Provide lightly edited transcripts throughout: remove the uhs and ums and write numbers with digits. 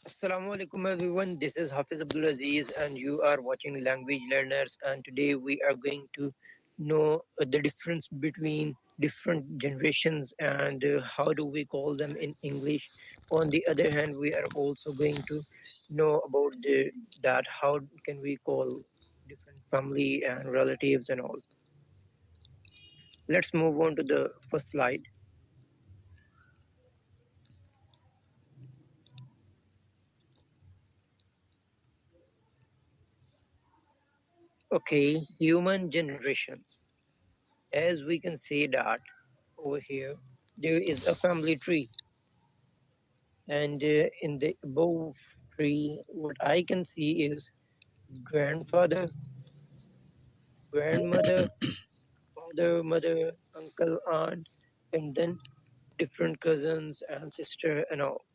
Assalamu alaikum everyone. This is HAFIZ Abdul Aziz and you are watching Language Learners, and today we are going to know the difference between different generations and how do we call them in English. On the other hand, we are also going to know about that how can we call different family and relatives and all. Let's move on to the first slide. Okay, human generations. As we can say that over here, there is a family tree, and in the above tree, what I can see is grandfather, grandmother, father, mother, uncle, aunt, and then different cousins and sister and all.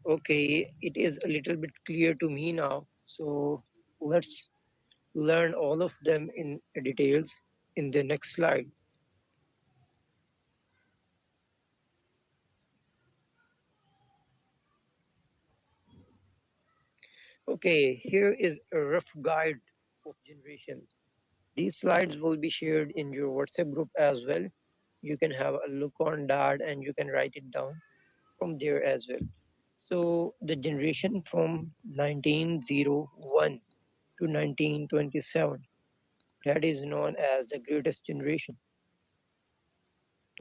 Okay, it is a little bit clear to me now. So let's learn all of them in details in the next slide. Okay, here is a rough guide of generation. These slides will be shared in your WhatsApp group as well. You can have a look on that and you can write it down from there as well. So the generation from 1901 to 1927, that is known as the greatest generation.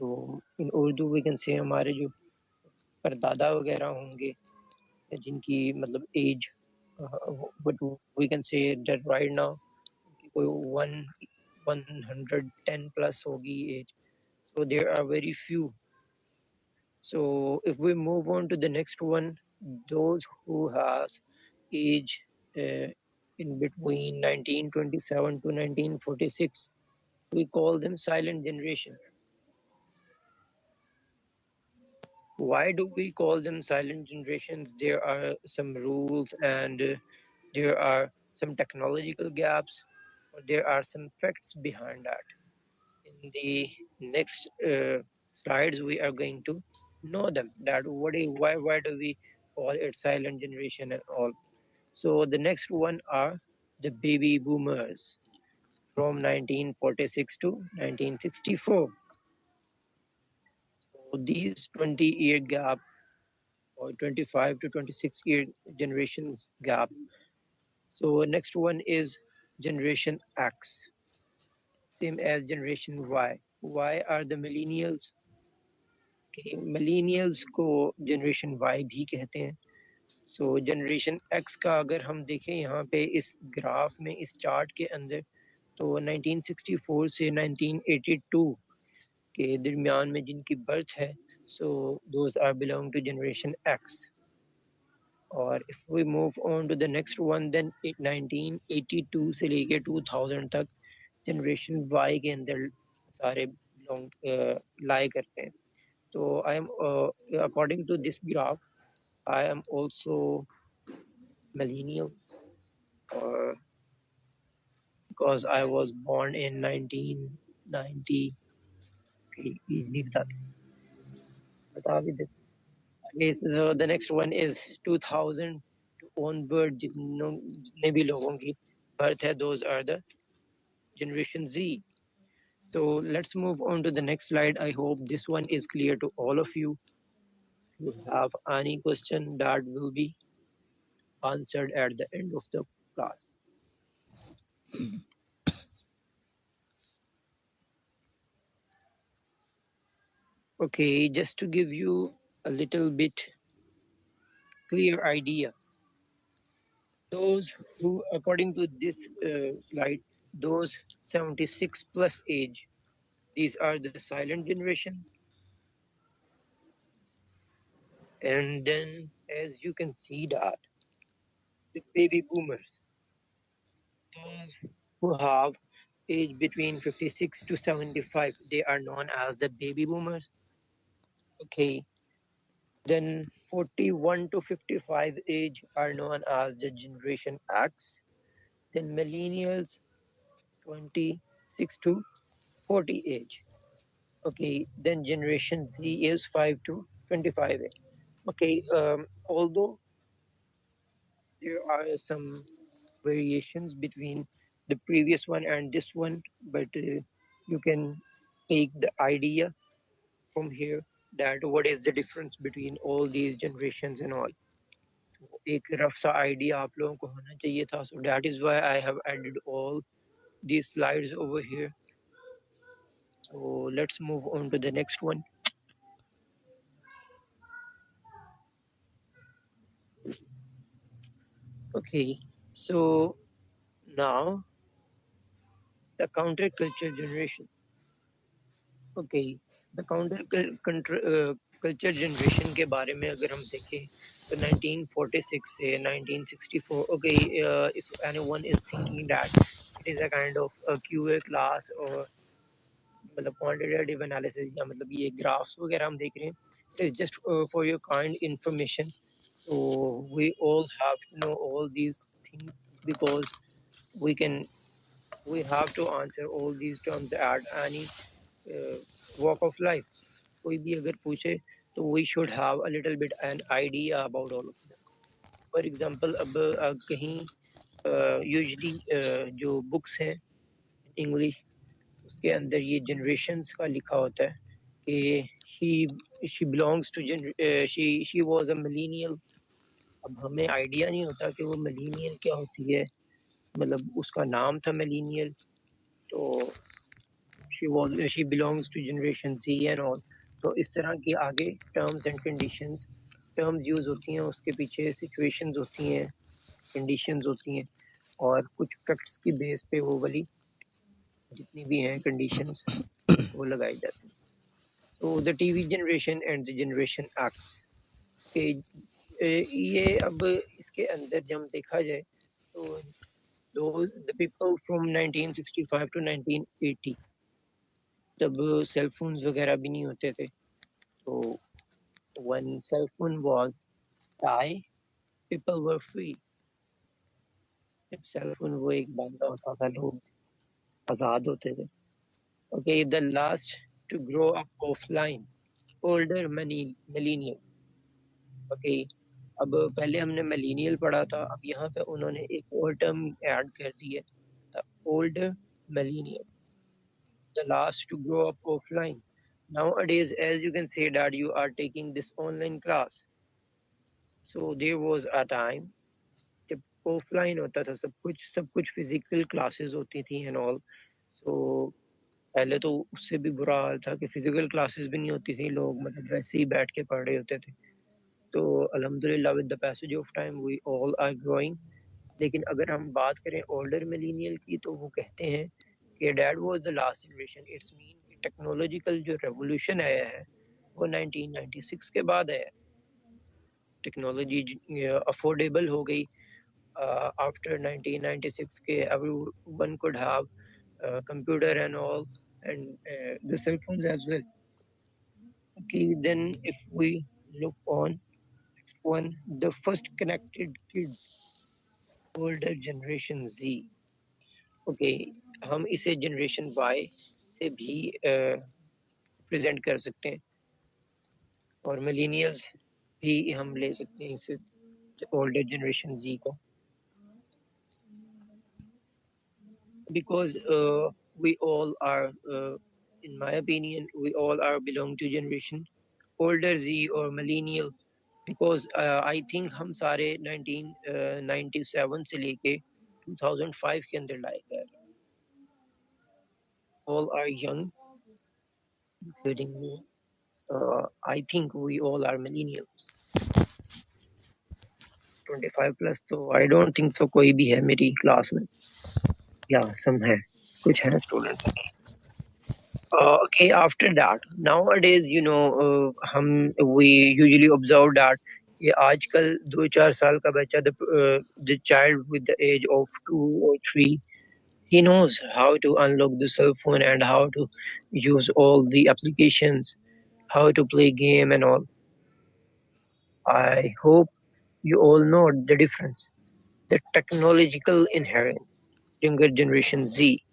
तो in Urdu we can say हमारे जो परदादा वगैरह होंगे जिनकी मतलब age but we can say that right now कोई 110 plus होगी age. So there are very few. So if we move on to the next one, those who has age in between 1927 to 1946, we call them silent generation. Why do we call them silent generations? There are some rules and there are some technological gaps, or there are some facts behind that. In the next slides, we are going to know them. That why do we call it silent generation and all? So the next one are the baby boomers from 1946 to 1964. So these 20-year gap or 25 to 26-year generations gap. So next one is generation X, same as generation Y. Why are the millennials? Millennials को generation Y भी कहते हैं. सो generation x का अगर हम देखें यहाँ पे इस ग्राफ में इस चार्ट के अंदर तो 1964 से 1982 के दरमियान में जिनकी बर्थ है so those are belong to generation X. और if we move on to the next one then 1982 से लेके 2000 तक जनरेशन वाई के अंदर सारे बिलोंग लाई करते हैं. So I am, according to this graph, I am also millennial, or because I was born in 1990. Okay, easily बता भी दे. Okay, so the next one is 2000 to onward. जितने भी लोगों की birth है, those are the generation Z. So let's move on to the next slide. I hope this one is clear to all of you. If you have any question, that will be answered at the end of the class. Okay, just to give you a little bit clear idea, those who, according to this slide, those 76 plus age, these are the silent generation. And then as you can see that the baby boomers, those who have age between 56 to 75, they are known as the baby boomers. Okay, then 41 to 55 age are known as the generation X. Then millennials 26 to 40 age. Okay, then generation Z is 5 to 25 age. Okay, although there are some variations between the previous one and this one, but you can take the idea from here that what is the difference between all these generations and all. एक rough सा idea आप लोगों को होना चाहिए था. So that is why I have added all these slides over here. So let's move on to the next one. Okay, so now the counterculture generation. Okay, the culture generation के बारे में अगर हम देखें तो 1946 से 1964. Okay, if anyone is thinking that it is a kind of a QA class or मतलब quantitative analysis या मतलब ये graphs वगैरह हम देख रहे हैं, it is just for your kind information. So we all have to know all these things because we can we have to answer all these terms at any walk of life. कोई भी अगर पूछे तो we should have a little bit an idea about all of them. For example, अब कहीं usually जो books हैं English उसके अंदर ये generations का लिखा होता है कि she belongs to she was a millennial. अब हमें आइडिया नहीं होता कि वो मिलीनियल क्या होती है, मतलब उसका नाम था मिलीनियल, तो she belongs to generation Z and all. तो इस तरह की आगे terms and conditions terms use होती हैं, उसके पीछे सिचुएशंस होती हैं, कंडीशंस होती हैं और कुछ फैक्ट्स की बेस पे वो वाली जितनी भी हैं कंडीशंस वो लगाई जाती हैं. So the TV generation and the generation x के ये अब इसके अंदर जब देखा जाए तो the people from 1965 to 1980 तब सेल फोन्स वगैरह भी नहीं होते थे. तो when cell phone was die, people were free. जब सेल फोन वो एक बंदा होता था लोग आजाद होते थे. Okay, the last to grow up offline, older millennial. Okay, अब पहले हमने मिलीनियल पढ़ा था, अब यहाँ पे उन्होंने एक और टर्म ऐड कर दी है, the older millennial, the last to grow up offline. Nowadays, as you can say that you are taking this online class, so there was a time जब ऑफलाइन होता था सब कुछ फिजिकल क्लासेस होती थी and all. सो पहले तो उससे भी बुरा हाल था कि फिजिकल क्लासेस भी नहीं होती थी, लोग मतलब वैसे ही बैठ के पढ़ रहे होते थे. तो अल्हम्दुलिल्लाह with the passage of time we all are growing. लेकिन अगर हम बात करें ओल्डर मिलीनियल की तो वो कहते हैं कि dad was the last generation. It's mean कि टेक्नोलॉजिकल जो रेवोल्यूशन आया है वो 1996 के बाद आया. टेक्नोलॉजी अफोर्डेबल हो गई. After 1996 everyone could have a computer and all, and the cell phones as well. Okay, then if we look on next one, the first connected kids, older generation Z. Okay, हम इसे generation Y से भी present कर सकते हैं और millennials भी हम ले सकते हैं इसे older generation Z को, because we all are in my opinion we all are belong to generation older Z or millennial, because I think हम सारे 1997 से लेके 2005 के अंदर लाए गए. All are young including me. I think we all are millennial. 25 plus तो I don't think so कोई भी है मेरी क्लास में, या some है, कुछ है students. Okay, after that, nowadays, we usually observe that कि आजकल 2-4 साल का बच्चा, the child with the age of 2 or 3, he knows how to unlock the cell phone and how to use all the applications, how to play game and all. I hope you all know the difference, the technological inherent younger generation Z.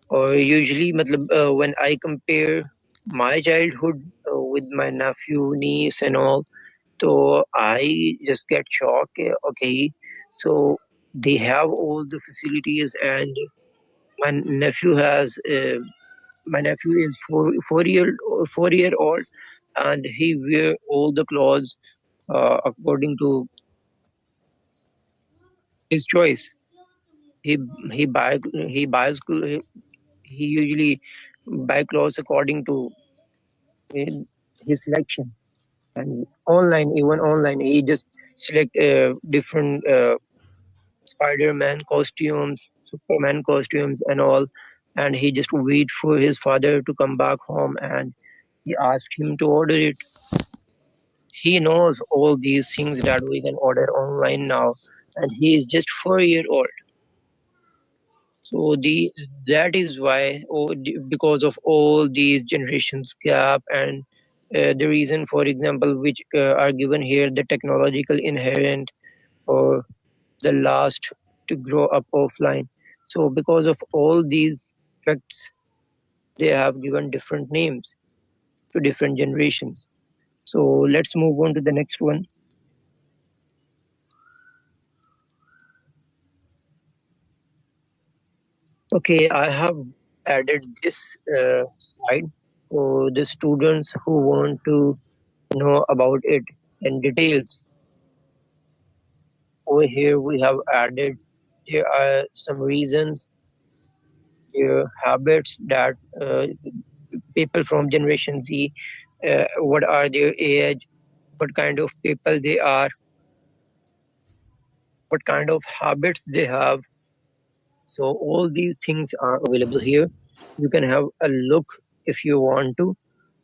Or usually, when I compare my childhood with my nephew, niece, and all. So I just get shocked. Okay, so they have all the facilities, and my nephew has. My nephew is 4 year old, and he wear all the clothes according to his choice. He he buys he usually buy clothes according to his selection. And online, even online, he just select different Spider-Man costumes, Superman costumes, and all. And he just wait for his father to come back home, and he ask him to order it. He knows all these things that we can order online now, and he is just 4 year old. So that is why, because of all these generations gap, and the reason, for example, which are given here, the technological inherent, or the last to grow up offline. So because of all these facts, they have given different names to different generations. So let's move on to the next one. Okay, I have added this slide for the students who want to know about it in details. Over here we have added, there are some reasons, their habits that people from Generation Z, what are their age, what kind of people they are, what kind of habits they have. So all these things are available here. You can have a look if you want to.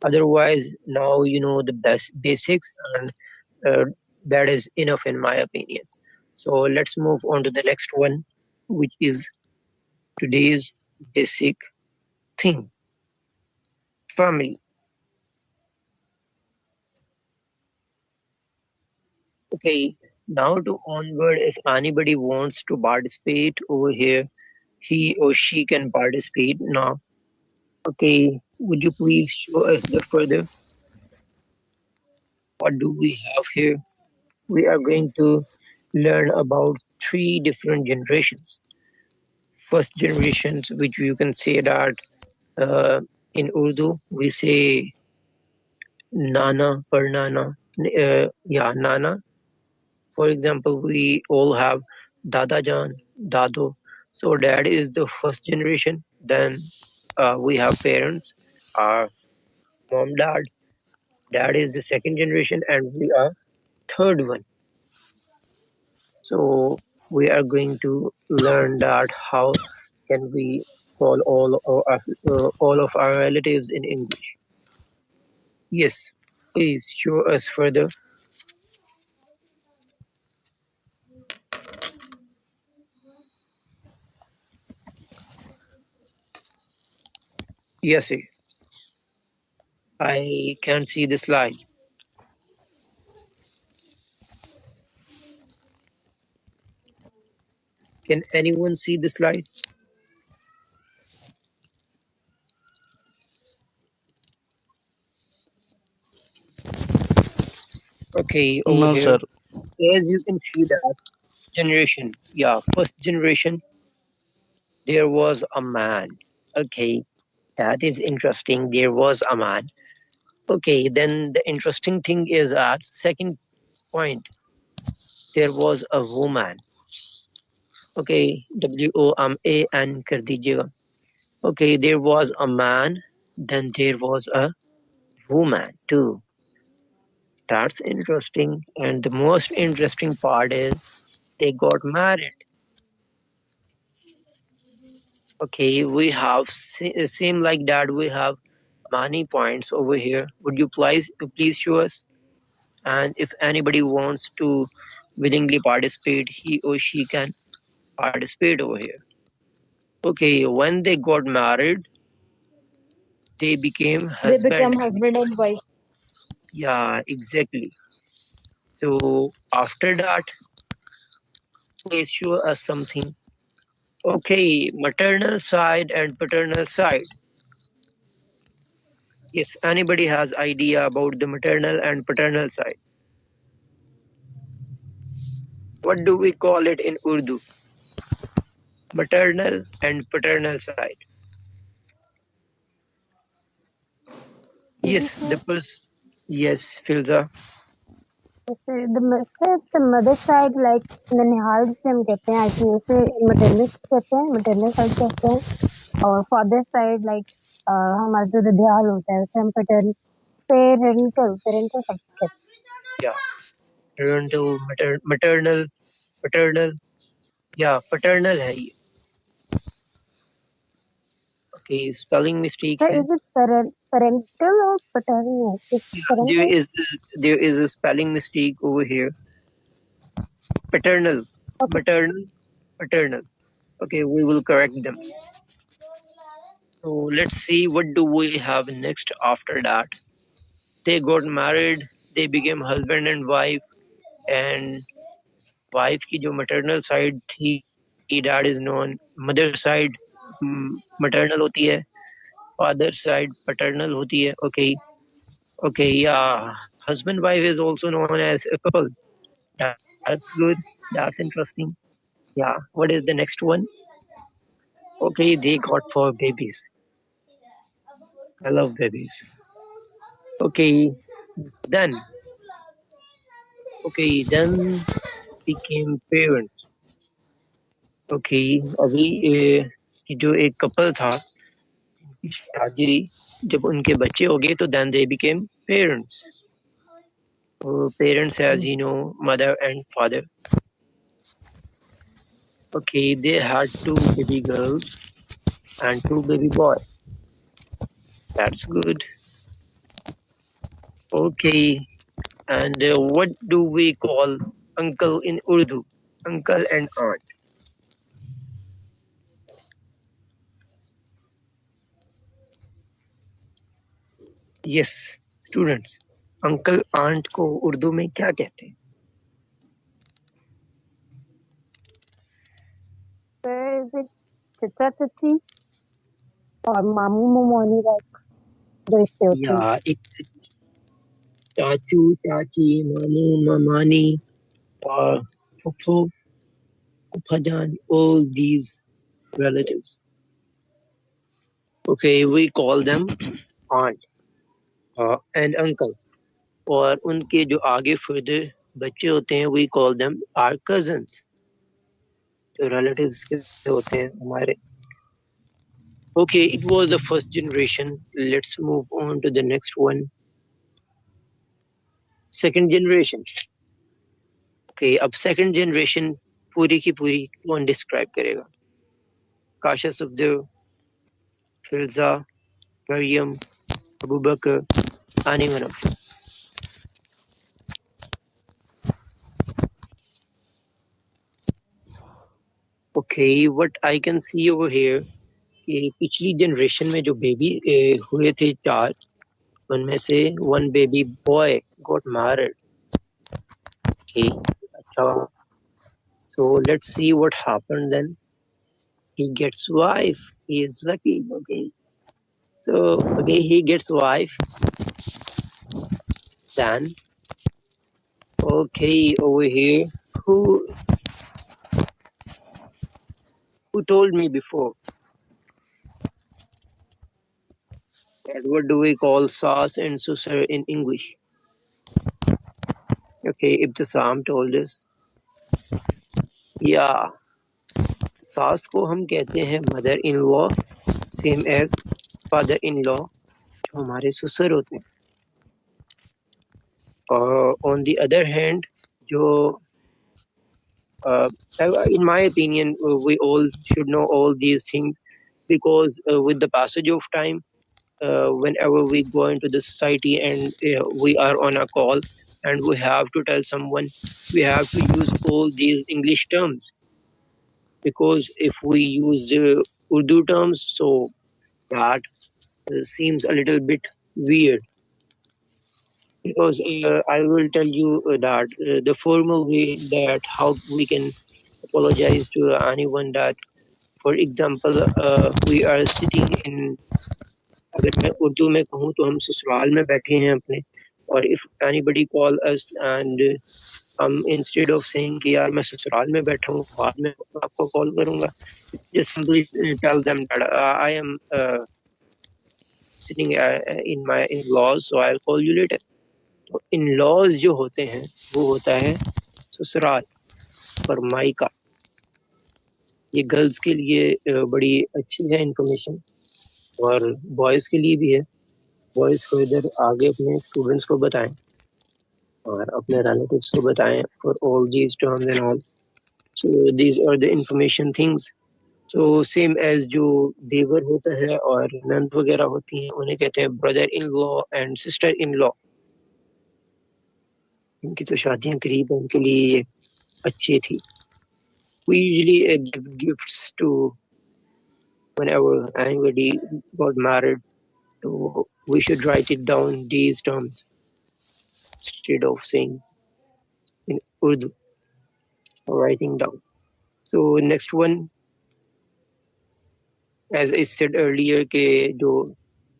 Otherwise, now you know the best basics, and uh, that is enough in my opinion. So let's move on to the next one, which is today's basic thing: family. Okay, now to onward, if anybody wants to participate over here, he or she can participate now. Okay, would you please show us the further? What do we have here? We are going to learn about three different generations. First generations, which you can say that in Urdu we say Nana or Nana. Yeah, Nana. For example, we all have Dada Jan, Dado. So dad is the first generation. Then we have parents, our mom, dad. Dad is the second generation, and we are third one. So we are going to learn that how can we call all of our relatives in English. Yes, please show us further. Yes, I can see the slide. Can anyone see the slide? Okay, over No, here. sir. As you can see that generation, yeah, first generation, there was a man. Okay, that is interesting. There was a man. Okay, then the interesting thing is at second point, there was a woman. Okay, WOMAN कर दीजिएगा. Okay, there was a man, then there was a woman too. That's interesting. And the most interesting part is they got married. Okay, we have same like that. We have many points over here. Would you please show us? And if anybody wants to willingly participate, he or she can participate over here. Okay, when they got married, they became They become husband. husband and wife. Yeah, exactly. So after that, please show us something. Okay, maternal side and paternal side. Yes, anybody has idea about the maternal and paternal side? What do we call it in Urdu? Maternal and paternal side. Yes, Yes, yes, Filza. the mother side like ननिहाल जिसे हम कहते हैं I think उसे maternal कहते हैं maternal side कहते हैं और father side like हमारा जो ददियाल होता है उसे हम parental side कहते Yeah, maternal, paternal. Yeah, paternal है ये. Okay, spelling mistake हैं. है. Is it parental or paternal? It's Yeah, parental. there is a spelling mistake over here. Paternal, Okay. maternal, paternal. Okay, we will correct them. So let's see what do we have next after that. They got married, they became husband and wife, and wife की जो maternal side थी, that is known. Mother side maternal होती है, father side paternal होती है. Okay, yeah. Husband wife is also known as a couple. That's good. That's interesting. Yeah. What is the next one? Okay, they got 4 babies. I love babies. Okay, then then became parents. Okay, अभी ये जो एक couple था की शादी जब उनके बच्चे हो गए तो then they became parents. Parents as you know, mother and father. Okay, they had 2 baby girls and 2 baby boys. That's good. Okay, and what do we call uncle in Urdu? Uncle and aunt. Yes, students. Uncle aunt को उर्दू में क्या कहते हैं? Where is it? Chicha chichi or mamu momoni like जो रिश्ते होते हैं. या एक चाचू, चाची, मामू, मामानी, or फुफू, फूफाजान, all these relatives. Okay, we call them aunt and uncle. और उनके जो आगे further बच्चे होते हैं, we call them our cousins. जो relatives के होते हैं हमारे. Okay, it was the first generation. Let's move on to the next one. Second generation. Okay, अब second generation पूरी की पूरी कौन describe करेगा? Kasha Safdar, Filza, Maryam, Abu Bakr, anyone of you. Okay, what I can see over here कि पिछली generation में जो baby हुए थे 4, उनमें से 1 baby boy got married. Okay, अच्छा. So let's see what happened then. He gets wife. He is lucky. Okay. So okay, he gets wife. Then okay, over here, who told me before that what do we call sas and susar in English? Okay, Ibtisam told us. Yeah, सास को हम कहते हैं mother in law, same as father in law, जो हमारे ससुर होते हैं. और on the other hand, जो in my opinion, we all should know all these things because with the passage of time, whenever we go into the society and we are on a call and we have to tell someone, we have to use all these English terms because if we use the Urdu terms, so that seems a little bit weird. Because I will tell you that the formal way that how we can apologize to anyone that, for example, we are sitting in अगर मैं उर्दू में कहूँ तो हम ससुराल में बैठे हैं अपने, और if anybody call us and हम इंस्टेड ऑफ सेइंग कि यार मैं ससुराल में बैठा हूँ, बाद में आपको कॉल करूंगा, just simply tell them that I am sitting in my in-laws, so I will call you later. तो इन-लॉज जो होते हैं वो होता है ससुराल और मायका। ये गर्ल्स के लिए बड़ी अच्छी है इंफॉर्मेशन, और बॉयज़ के लिए भी है। बॉयज़ फर्दर आगे अपने स्टूडेंट्स को बताएं और अपने रिलेटिव्स को बताएं for all these terms and all. So these are the information things. So same as जो देवर होता है और नंद वगैरह होती हैं, उन्हें कहते हैं brother in law and sister in law. इनकी तो शादियां करीब है, उनके लिए ये अच्छी थी। We usually give gifts to whenever anybody got married. So we should write it down these terms instead of saying in Urdu or writing down. So next one, as I said earlier, के जो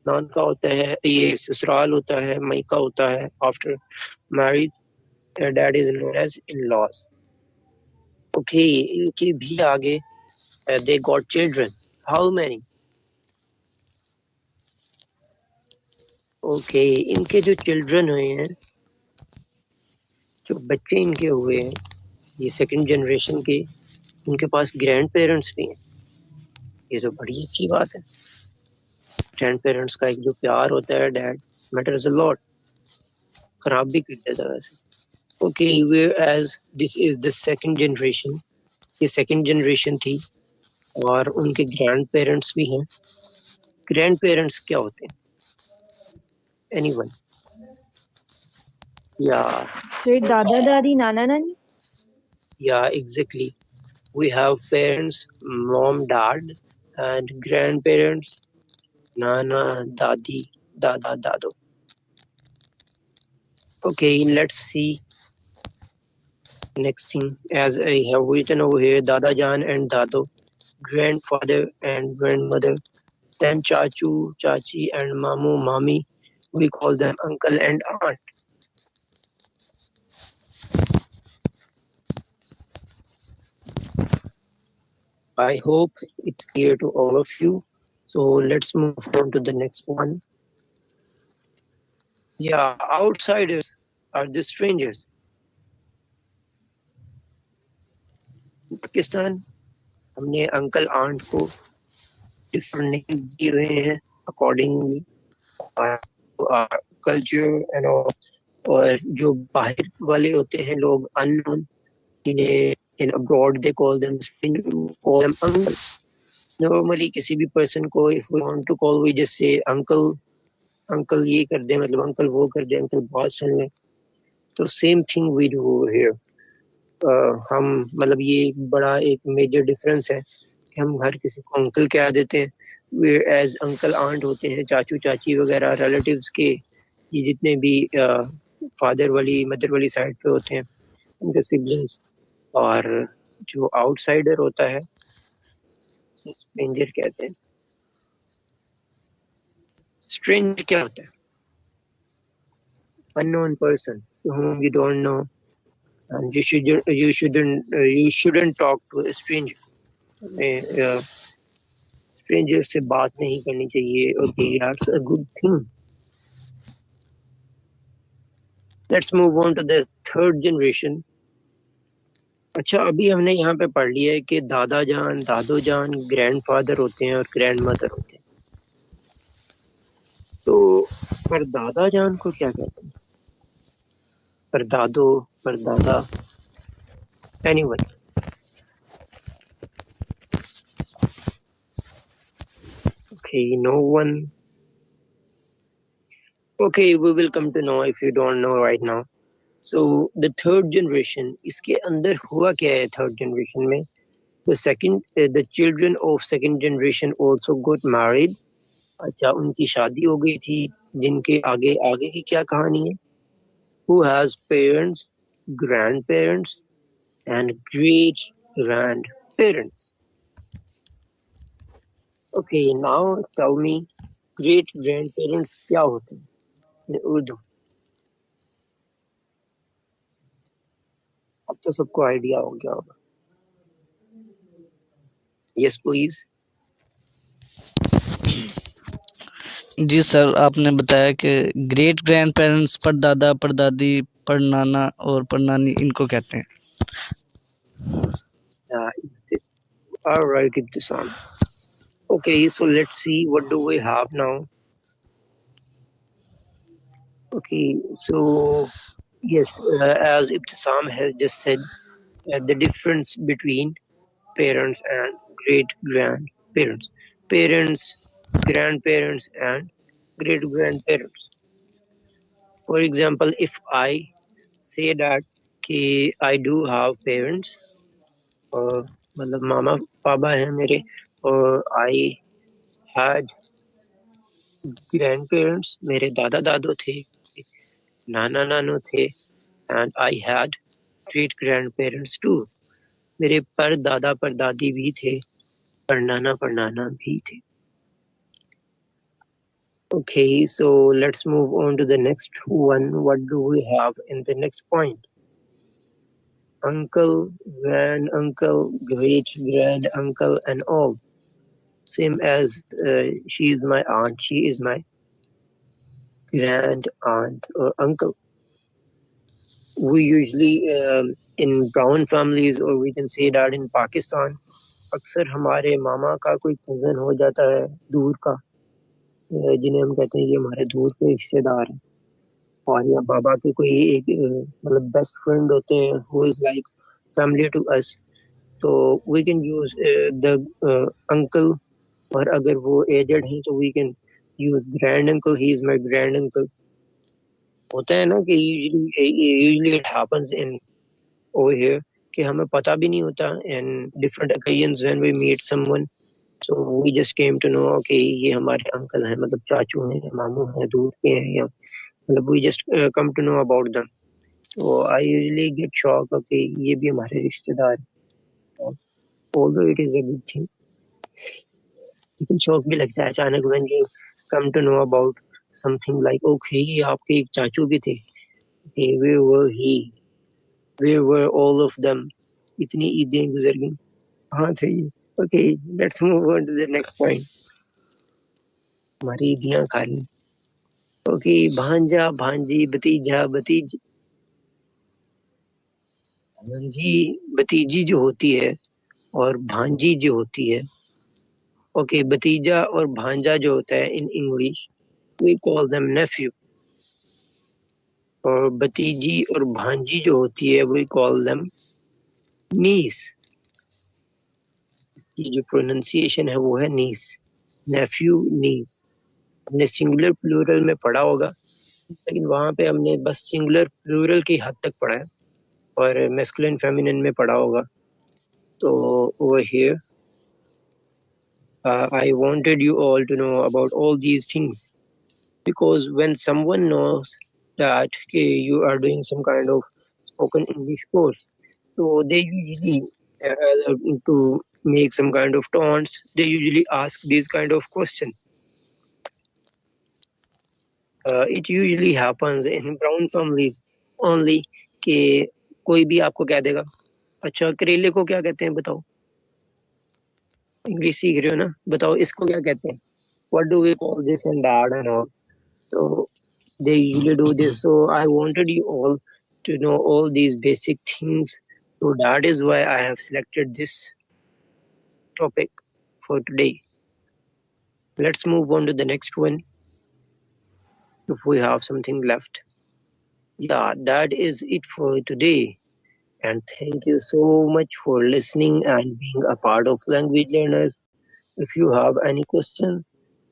नान का होता है, ये ससुराल होता है, मायका होता है after married, that is known as in-laws. Okay, इनके भी आगे they got children. How many? Okay, इनके जो children हुए हैं, जो बच्चे इनके हुए हैं, ये सेकंड जनरेशन के, उनके पास ग्रैंड पेरेंट्स भी हैं। ये तो बड़ी अच्छी बात है। ग्रैंड पेरेंट्स का एक जो प्यार होता है, डैड मैटर्स अ लॉट, खराब भी कर देता है वैसे। Okay, where as this is the second generation, ये सेकंड जनरेशन थी और उनके ग्रैंड पेरेंट्स भी हैं। ग्रैंड पेरेंट्स क्या होते हैं? एनीवन? या सर दादा दादी नाना नानी। या exactly, we have parents, mom, dad, and grandparents, nana, dadi, dada, dado. Okay, let's see next thing. As I have written over here, dada jan and dado, grandfather and grandmother, then chachu, chachi, and mamu, mami. We call them uncle and aunt. I hope it's clear to all of you. So let's move on to the next one. Yeah, outsiders are the strangers. Pakistan, हमने uncle aunt को different names दिए हुए हैं accordingly culture and all. और जो बाहर वाले होते हैं लोग, अननोन, जिन्हें in abroad they call them stranger, call them uncle. Normally किसी भी पर्सन को if we want to call, we just say uncle, uncle ये कर दे, मतलब अंकल वो कर दे, अंकल बात सुन ले। तो same thing we do here. हम मतलब ये बड़ा एक मेजर डिफरेंस है कि हम हर किसी को अंकल कह देते हैं, वेयर एज अंकल आंट होते हैं, चाचू चाची वगैरह रिलेटिव्स के, ये जितने भी फादर वाली मदर वाली साइड पे होते हैं, उनके सिबलिंग्स। और जो आउटसाइडर होता है उसे स्ट्रेंजर कहते हैं। स्ट्रेंजर क्या होता है? Unknown person to whom you don't know, and you shouldn't talk to a stranger. Stranger से बात नहीं करनी चाहिए। Okay, that's a good thing. Let's move on to the third generation. अच्छा, अभी हमने यहाँ पे पढ़ लिया है कि दादा जान, दादो जान ग्रैंडफादर होते हैं और ग्रैंड मदर होते हैं। तो परदादा जान को क्या कहते हैं? परदादो, परदादा, anyone? Okay, no one. Okay, we will come to know if you don't know right now. So the third generation, इसके अंदर हुआ क्या है थर्ड जनरेशन में? The children of second generation also got married. अच्छा, उनकी शादी हो गई थी। जिनके आगे आगे की क्या कहानी है? Who has parents, grandparents, and great grandparents? Okay, now tell me great grand parents क्या होते हैं in उर्दू? अब तो सबको आइडिया हो गया होगा। Yes please. जी सर, आपने बताया कि ग्रेट ग्रैंड पेरेंट्स, परदादा, परदादी, परनाना और परनानी इनको कहते हैं। All right, Ibtisam. Okay, so let's see what do we have now. Okay, so yes, as Ibtisam has just said, the difference between parents and great grandparents, parents, grandparents, and great grandparents. For example, if I say that I do have parents, और मतलब मामा पापा हैं मेरे, और I had grandparents, मेरे दादा दादू थे, नाना नानू थे, and I had great grandparents too. मेरे पर दादा पर दादी भी थे, पर नाना भी थे. Okay, so let's move on to the next one. What do we have in the next point? Uncle, grand uncle, great grand uncle, and all. Same as she is my aunt, she is my grand aunt or uncle. We usually in brown families, or we can say that in Pakistan, अक्सर हमारे मामा का कोई cousin हो जाता है दूर का, जिन्हें हम कहते हैं ये हमारे दूर के रिश्तेदार हैं, और या बाबा के कोई एक मतलब बेस्ट फ्रेंड होते हैं who is like family to us, तो we can use the uncle, और अगर वो एजेड हैं तो we can use grand uncle, he is my grand uncle. होता है ना कि usually it happens in over here कि हमें पता भी नहीं होता and different occasions when we meet someone, so we just came to know okay ये हमारे अंकल हैं, मतलब चाचू हैं, मामू हैं, दूर के हैं, या मतलब we just come to know about them. So I usually get shocked okay ये भी हमारे रिश्तेदार हैं, although it is a good thing, लेकिन शौक भी लगता है अचानक when you come to know about something like okay ये आपके एक चाचू भी थे, okay where were all of them, इतनी ईदें गुजर गई, कहाँ थे ये? Okay, let's move on to the next point. हमारी ईदियां खाली. Okay, भांजा भांजी भतीजा भतीजी. भांजी भतीजी जो होती है और भांजी जो होती है, okay, भतीजा और भांजा जो होता है in English we call them nephew, और भतीजी और भांजी जो होती है we call them niece. इसकी जो प्रोनाउंसिएशन है वो है niece, nephew niece. हमने सिंगुलर प्लूरल में पढ़ा होगा, लेकिन वहाँ पे हमने बस सिंगुलर प्लूरल की हद तक पढ़ा है, और मैस्कुलिन फेमिनिन में पढ़ा होगा. तो over here I wanted you all to know about all these things, because when someone knows that you are doing some kind of spoken English course, so they usually to make some kind of taunts, they usually ask these kind of questions. It usually happens in brown families only कि कोई भी आपको कह देगा अच्छा करेले को क्या कहते हैं बताओ, इंग्लिश सीख रहे हो ना, बताओ इसको क्या कहते हैं, what do we call this and that and all. So they usually do this, so I wanted you all to know all these basic things, so that is why I have selected this topic for today. Let's move on to the next one if we have something left. Yeah, that is it for today, and thank you so much for listening and being a part of Language Learners. If you have any question,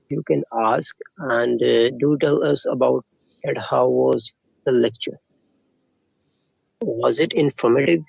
you can ask, and do tell us about it. How was the lecture? Was it informative?